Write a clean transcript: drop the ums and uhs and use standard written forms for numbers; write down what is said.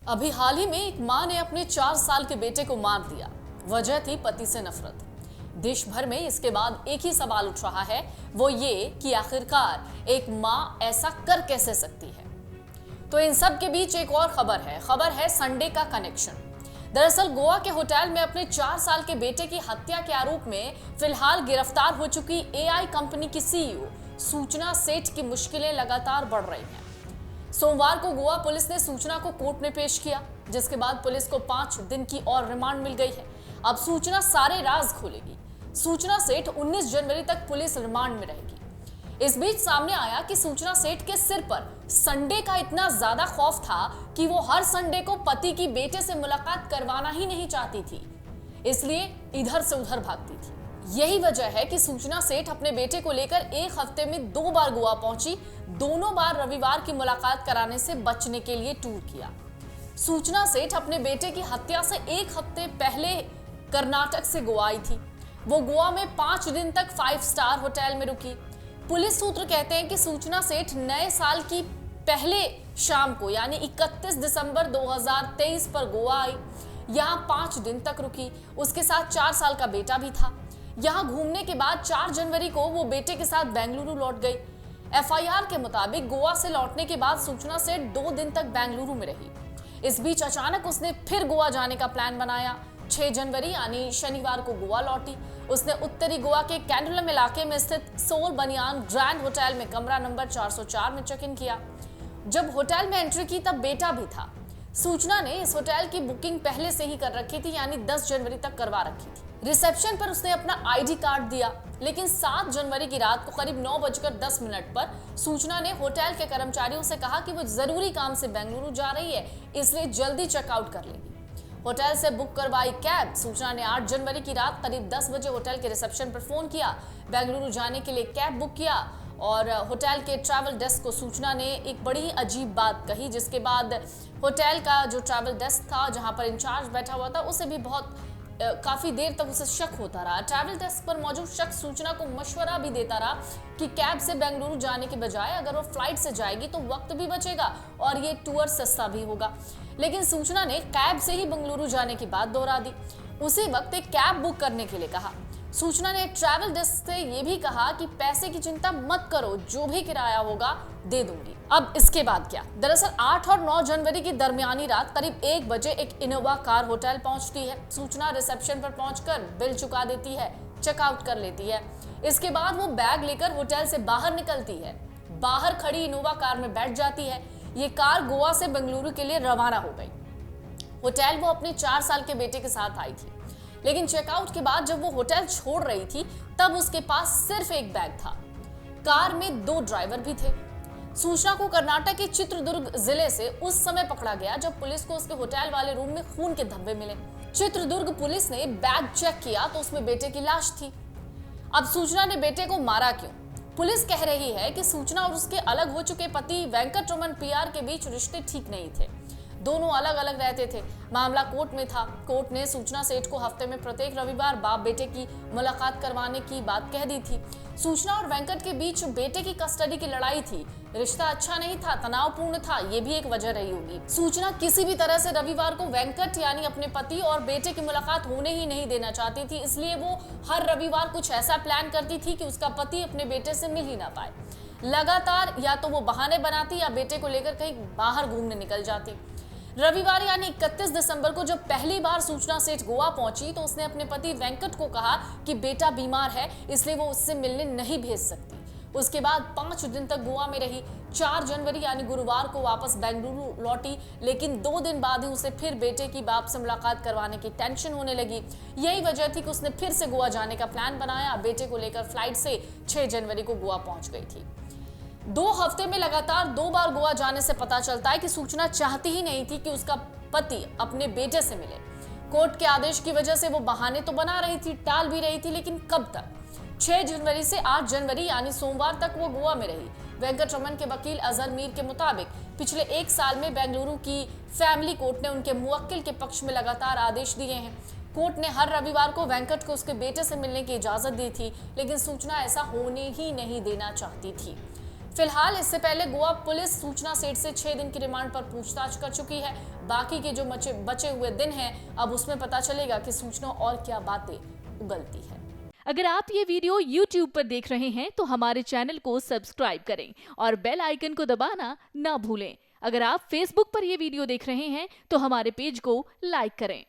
अभी हाल ही में एक मां ने अपने 4 साल के बेटे को मार दिया। वजह थी पति से नफरत। देश भर में इसके बाद एक ही सवाल उठ रहा है, वो ये कि आखिरकार एक मां ऐसा कर कैसे सकती है। तो इन सब के बीच एक और खबर है संडे का कनेक्शन। दरअसल गोवा के होटल में अपने 4 साल के बेटे की हत्या के आरोप में फिलहाल गिरफ्तार हो चुकी एआई कंपनी की सीईओ सूचना सेठ की मुश्किलें लगातार बढ़ रही हैं। सोमवार को गोवा पुलिस ने सूचना को कोर्ट में पेश किया, जिसके बाद पुलिस को 5 दिन की और रिमांड मिल गई है। अब सूचना सारे राज खोलेगी। सूचना सेठ 19 जनवरी तक पुलिस रिमांड में रहेगी। इस बीच सामने आया कि सूचना सेठ के सिर पर संडे का इतना ज्यादा खौफ था कि वो हर संडे को पति की बेटे से मुलाकात करवाना ही नहीं चाहती थी, इसलिए इधर से उधर भागती थी। यही वजह है कि सूचना सेठ अपने बेटे को लेकर एक हफ्ते में 2 बार गोवा पहुंची। दोनों बार रविवार की मुलाकात कराने से बचने के लिए टूर किया। सूचना सेठ अपने बेटे की हत्या से एक हफ्ते पहले कर्नाटक से गोवा आई थी। वो गोवा में 5 दिन तक 5 स्टार होटल में रुकी। पुलिस सूत्र कहते हैं कि सूचना सेठ नए साल की पहले शाम को यानी 31 दिसंबर 2023 पर गोवा आई। यहाँ 5 दिन तक रुकी। उसके साथ 4 साल का बेटा भी था। यहाँ घूमने के बाद 4 जनवरी को वो बेटे के साथ बेंगलुरु लौट गई। एफआईआर के मुताबिक गोवा से लौटने के बाद सूचना सेठ 2 दिन तक बेंगलुरु में रही। इस बीच अचानक उसने फिर गोवा जाने का प्लान बनाया। 6 जनवरी यानी शनिवार को गोवा लौटी। उसने उत्तरी गोवा के कैंडुलम इलाके में स्थित सोल बनियान ग्रैंड होटल में कमरा नंबर 404 में चेक इन किया। जब होटल में एंट्री की तब बेटा भी था। सूचना ने इस होटल की बुकिंग पहले से ही कर रखी थी, यानी 10 जनवरी तक करवा रखी थी। रिसेप्शन पर उसने अपना आईडी कार्ड दिया, लेकिन 7 जनवरी की रात को करीब 9:10 पर सूचना ने होटल के कर्मचारियों से कहा कि वो जरूरी काम से बेंगलुरु जा रही है, इसलिए जल्दी चेकआउट कर लेगी। होटल से बुक करवाई कैब। सूचना ने 8 जनवरी की रात करीब 10 बजे होटल के रिसेप्शन पर फोन किया, बेंगलुरु जाने के लिए कैब बुक किया और होटल के ट्रैवल डेस्क को सूचना ने एक बड़ी ही अजीब बात कही, जिसके बाद होटल का जो ट्रैवल डेस्क था, जहां पर इंचार्ज बैठा हुआ था, उसे भी काफी देर तक उसे शक होता रहा। ट्रैवल डेस्क पर मौजूद शख्स सूचना को मशवरा भी देता रहा कि कैब से बेंगलुरु जाने के बजाय अगर वो फ्लाइट से जाएगी तो वक्त भी बचेगा और ये टूर सस्ता भी होगा। लेकिन सूचना ने कैब से ही बेंगलुरु जाने की बात दोहरा दी। उसी वक्त एक कैब बुक करने के लिए कहा। सूचना ने ट्रैवल डेस्क से यह भी कहा कि पैसे की चिंता मत करो, जो भी किराया होगा दे दूंगी। अब इसके बाद क्या? दरअसल 8 और 9 जनवरी की दरमियानी रात करीब 1 बजे एक इनोवा कार होटल पहुंचती है। सूचना रिसेप्शन पर पहुंचकर बिल चुका देती है, चेकआउट कर लेती है। इसके बाद वो बैग लेकर होटल से बाहर निकलती है। बाहर खड़ी इनोवा कार में बैठ जाती है। ये कार गोवा से बेंगलुरु के लिए रवाना हो गई। होटल वो अपने 4 साल के बेटे के साथ आई थी, लेकिन चेकआउट के बाद जब वो होटल छोड़ रही थी तब उसके पास सिर्फ एक बैग था। कार में 2 ड्राइवर भी थे। सूचना को कर्नाटक के चित्रदुर्ग जिले से उस समय पकड़ा गया जब पुलिस को उसके होटल वाले रूम में खून के धब्बे मिले। चित्रदुर्ग पुलिस ने बैग चेक किया तो उसमें बेटे की लाश थी। अब सूचना ने बेटे को मारा क्यों? पुलिस कह रही है कि सूचना और उसके अलग हो चुके पति वेंकटरमन पीआर के बीच रिश्ते ठीक नहीं थे। दोनों अलग अलग रहते थे। मामला कोर्ट में था। कोर्ट ने सूचना सेठ को हफ्ते में प्रत्येक रविवार बाप बेटे की मुलाकात करवाने की बात कह दी थी। सूचना और वेंकट के बीच बेटे की कस्टडी की लड़ाई थी। रिश्ता अच्छा नहीं था, तनावपूर्ण था, ये भी एक वजह रही होगी। सूचना किसी भी तरह से रविवार को वेंकट यानी अपने पति और बेटे की मुलाकात होने ही नहीं देना चाहती थी, इसलिए वो हर रविवार कुछ ऐसा प्लान करती थी कि उसका पति अपने बेटे से मिल ही ना पाए। लगातार या तो वो बहाने बनाती या बेटे को लेकर कहीं बाहर घूमने निकल जाती। रविवार यानी 31 दिसंबर को जब पहली बार सूचना सेठ गोवा पहुंची तो उसने अपने पति वेंकट को कहा कि बेटा बीमार है, इसलिए वो उससे मिलने नहीं भेज सकती। उसके बाद 5 दिन तक गोवा में रही। 4 जनवरी यानी गुरुवार को वापस बेंगलुरु लौटी, लेकिन 2 दिन बाद ही उसे फिर बेटे की बाप से मुलाकात करवाने की टेंशन होने लगी। यही वजह थी कि उसने फिर से गोवा जाने का प्लान बनाया। बेटे को लेकर फ्लाइट से 6 जनवरी को गोवा पहुंच गई थी। 2 हफ्ते में लगातार 2 बार गोवा जाने से पता चलता है कि सूचना चाहती ही नहीं थी कि उसका पति अपने बेटे से मिले। कोर्ट के आदेश की वजह से वो बहाने तो बना रही थी, टाल भी रही थी, लेकिन कब तक? 6 जनवरी से 8 जनवरी यानी सोमवार तक वो गोवा में रही। वेंकटरमन के वकील अजहर मीर के मुताबिक पिछले 1 साल में बेंगलुरु की फैमिली कोर्ट ने उनके मुवक्किल के पक्ष में लगातार आदेश दिए हैं। कोर्ट ने हर रविवार को वेंकट को उसके बेटे से मिलने की इजाजत दी थी, लेकिन सूचना ऐसा होने ही नहीं देना चाहती थी। फिलहाल इससे पहले गोवा पुलिस सूचना सेठ से 6 दिन की रिमांड पर पूछताछ कर चुकी है। बाकी के जो बचे हुए दिन हैं, अब उसमें पता चलेगा कि सूचना और क्या बातें उगलती है। अगर आप ये वीडियो YouTube पर देख रहे हैं तो हमारे चैनल को सब्सक्राइब करें और बेल आइकन को दबाना ना भूलें। अगर आप Facebook पर ये वीडियो देख रहे हैं तो हमारे पेज को लाइक करें।